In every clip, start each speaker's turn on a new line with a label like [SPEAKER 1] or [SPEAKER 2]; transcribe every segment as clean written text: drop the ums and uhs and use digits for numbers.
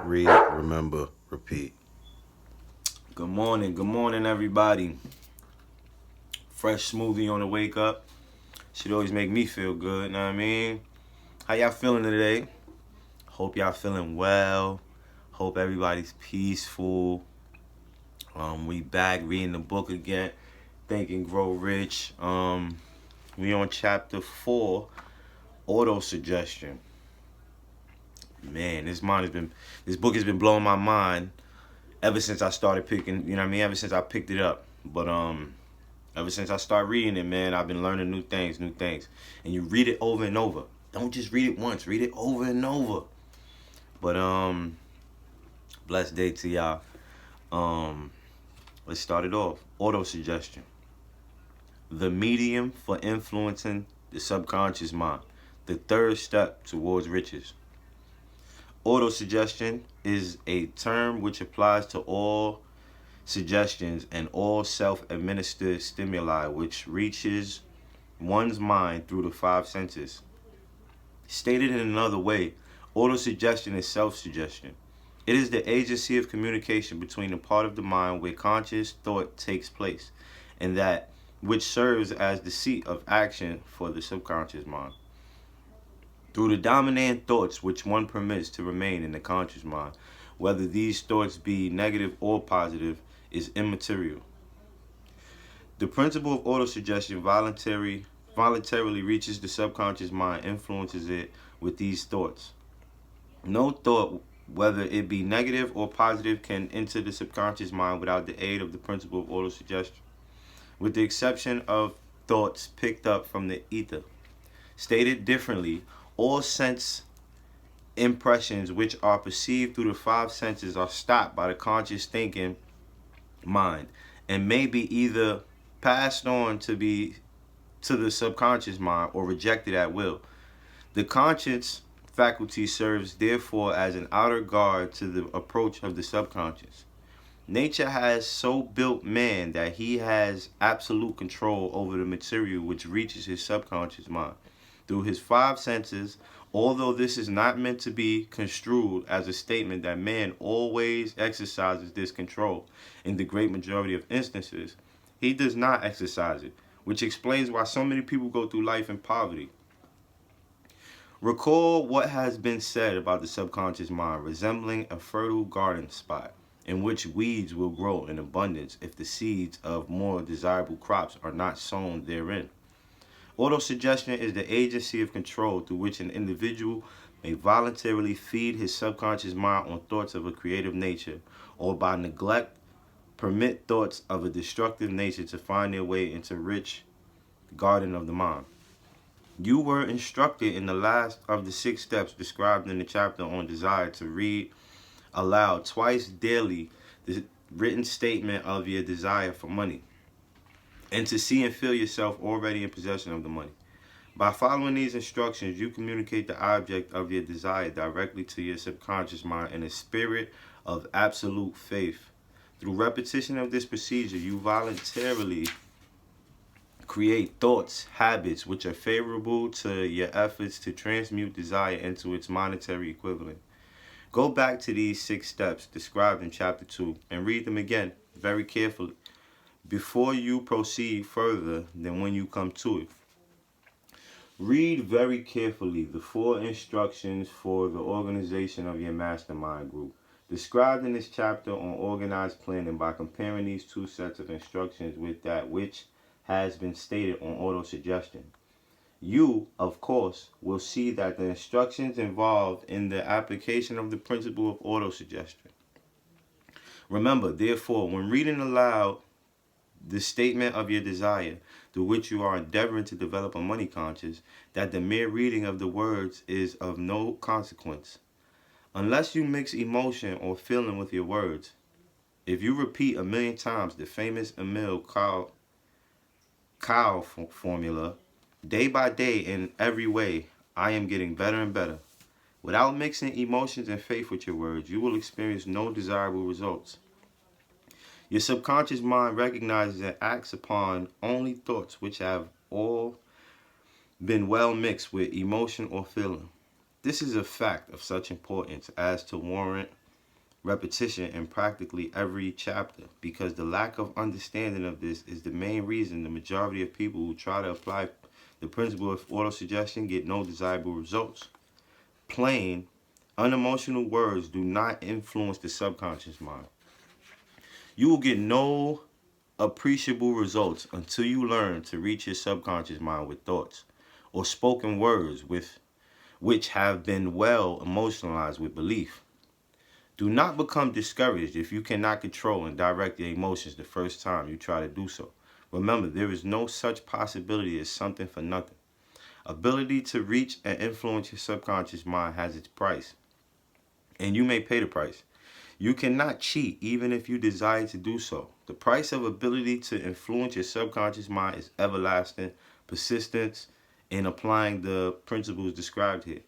[SPEAKER 1] Read, remember, repeat. Good morning, everybody. Fresh smoothie on the wake up. Should always make me feel good, know what I mean? How y'all feeling today? Hope y'all feeling well. Hope everybody's peaceful. We back reading the book again. Think and Grow Rich. We on chapter 4, auto suggestion. Man, this book has been blowing my mind ever since I started picking, you know what I mean? Ever since I picked it up. But ever since I started reading it, man, I've been learning new things. And you read it over and over. Don't just read it once, read it over and over. But blessed day to y'all. Let's start it off. Auto suggestion. The medium for influencing the subconscious mind. The third step towards riches. Autosuggestion is a term which applies to all suggestions and all self-administered stimuli which reaches one's mind through the five senses. Stated in another way, autosuggestion is self-suggestion. It is the agency of communication between the part of the mind where conscious thought takes place and that which serves as the seat of action for the subconscious mind. Through the dominant thoughts which one permits to remain in the conscious mind, whether these thoughts be negative or positive, is immaterial. The principle of autosuggestion voluntarily reaches the subconscious mind, influences it with these thoughts. No thought, whether it be negative or positive, can enter the subconscious mind without the aid of the principle of autosuggestion, with the exception of thoughts picked up from the ether. Stated differently, all sense impressions which are perceived through the five senses are stopped by the conscious thinking mind and may be either passed on to the subconscious mind or rejected at will. The conscious faculty serves therefore as an outer guard to the approach of the subconscious. Nature has so built man that he has absolute control over the material which reaches his subconscious mind through his five senses. Although this is not meant to be construed as a statement that man always exercises this control, in the great majority of instances, he does not exercise it, which explains why so many people go through life in poverty. Recall what has been said about the subconscious mind resembling a fertile garden spot in which weeds will grow in abundance if the seeds of more desirable crops are not sown therein. Autosuggestion is the agency of control through which an individual may voluntarily feed his subconscious mind on thoughts of a creative nature, or by neglect permit thoughts of a destructive nature to find their way into rich garden of the mind. You were instructed in the last of the 6 steps described in the chapter on desire to read aloud twice daily the written statement of your desire for money, and to see and feel yourself already in possession of the money. By following these instructions, you communicate the object of your desire directly to your subconscious mind in a spirit of absolute faith. Through repetition of this procedure, you voluntarily create thoughts, habits, which are favorable to your efforts to transmute desire into its monetary equivalent. Go back to these 6 steps described in chapter 2 and read them again very carefully before you proceed further than when you come to it. Read very carefully the 4 instructions for the organization of your mastermind group, described in this chapter on organized planning, by comparing these 2 sets of instructions with that which has been stated on autosuggestion. You, of course, will see that the instructions involved in the application of the principle of autosuggestion. Remember, therefore, when reading aloud the statement of your desire, through which you are endeavoring to develop a money conscience, that the mere reading of the words is of no consequence. Unless you mix emotion or feeling with your words. If you repeat 1,000,000 times the famous Emil Kyle formula, day by day in every way, I am getting better and better. Without mixing emotions and faith with your words, you will experience no desirable results. Your subconscious mind recognizes and acts upon only thoughts which have all been well mixed with emotion or feeling. This is a fact of such importance as to warrant repetition in practically every chapter, because the lack of understanding of this is the main reason the majority of people who try to apply the principle of autosuggestion get no desirable results. Plain, unemotional words do not influence the subconscious mind. You will get no appreciable results until you learn to reach your subconscious mind with thoughts or spoken words which have been well emotionalized with belief. Do not become discouraged if you cannot control and direct your emotions the first time you try to do so. Remember, there is no such possibility as something for nothing. Ability to reach and influence your subconscious mind has its price, and you may pay the price. You cannot cheat even if you desire to do so. The price of ability to influence your subconscious mind is everlasting persistence in applying the principles described here.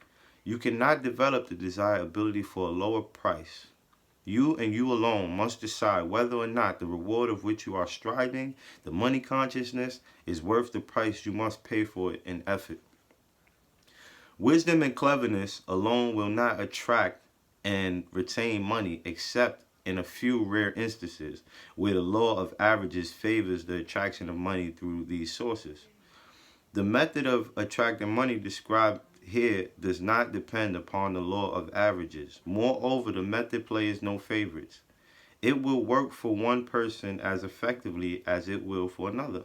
[SPEAKER 1] You cannot develop the desired ability for a lower price. You and you alone must decide whether or not the reward of which you are striving, the money consciousness, is worth the price you must pay for it in effort. Wisdom and cleverness alone will not attract and retain money except in a few rare instances where the law of averages favors the attraction of money through these sources. The method of attracting money described here does not depend upon the law of averages. Moreover, the method plays no favorites. It will work for one person as effectively as it will for another.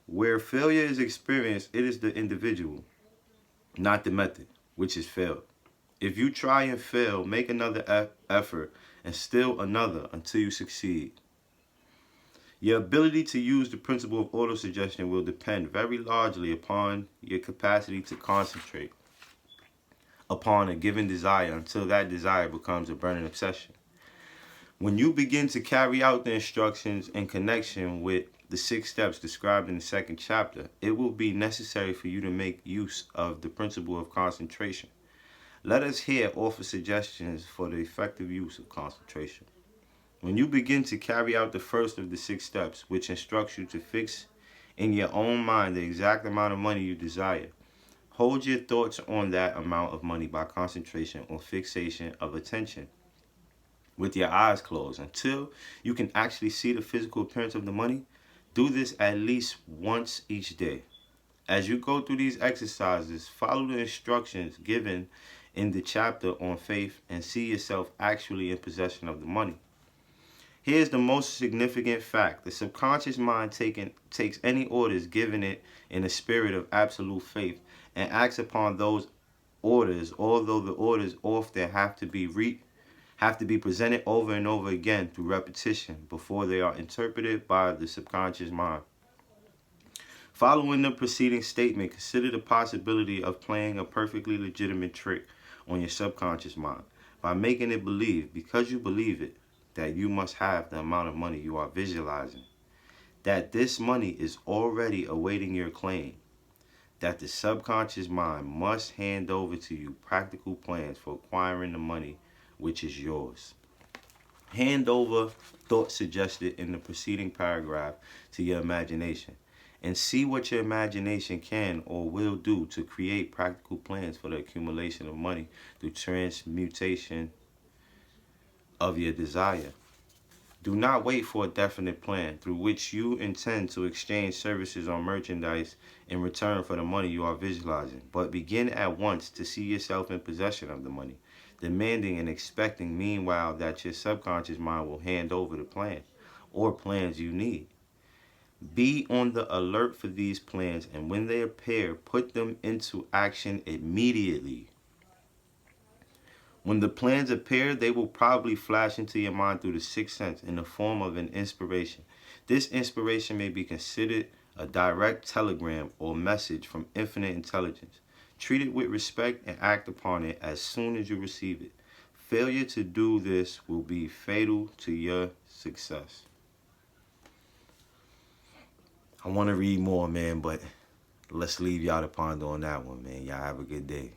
[SPEAKER 1] Where failure is experienced, it is the individual, not the method, which has failed. If you try and fail, make another effort and still another until you succeed. Your ability to use the principle of autosuggestion will depend very largely upon your capacity to concentrate upon a given desire until that desire becomes a burning obsession. When you begin to carry out the instructions in connection with the 6 steps described in the 2nd chapter, it will be necessary for you to make use of the principle of concentration. Let us here offer suggestions for the effective use of concentration. When you begin to carry out the first of the 6 steps, which instructs you to fix in your own mind the exact amount of money you desire, hold your thoughts on that amount of money by concentration or fixation of attention with your eyes closed until you can actually see the physical appearance of the money. Do this at least once each day. As you go through these exercises, follow the instructions given in the chapter on faith and see yourself actually in possession of the money. Here's the most significant fact. The subconscious mind takes any orders given it in a spirit of absolute faith and acts upon those orders, although the orders often have to be presented over and over again through repetition before they are interpreted by the subconscious mind. Following the preceding statement, consider the possibility of playing a perfectly legitimate trick on your subconscious mind by making it believe, because you believe it, that you must have the amount of money you are visualizing, that this money is already awaiting your claim, that the subconscious mind must hand over to you practical plans for acquiring the money which is yours. Hand over thoughts suggested in the preceding paragraph to your imagination and see what your imagination can or will do to create practical plans for the accumulation of money through transmutation of your desire. Do not wait for a definite plan through which you intend to exchange services or merchandise in return for the money you are visualizing, but begin at once to see yourself in possession of the money, demanding and expecting meanwhile that your subconscious mind will hand over the plan or plans you need. Be on the alert for these plans, and when they appear, put them into action immediately. When the plans appear, they will probably flash into your mind through the 6th sense in the form of an inspiration. This inspiration may be considered a direct telegram or message from infinite intelligence. Treat it with respect and act upon it as soon as you receive it. Failure to do this will be fatal to your success. I want to read more, man, but let's leave y'all to ponder on that one, man. Y'all have a good day.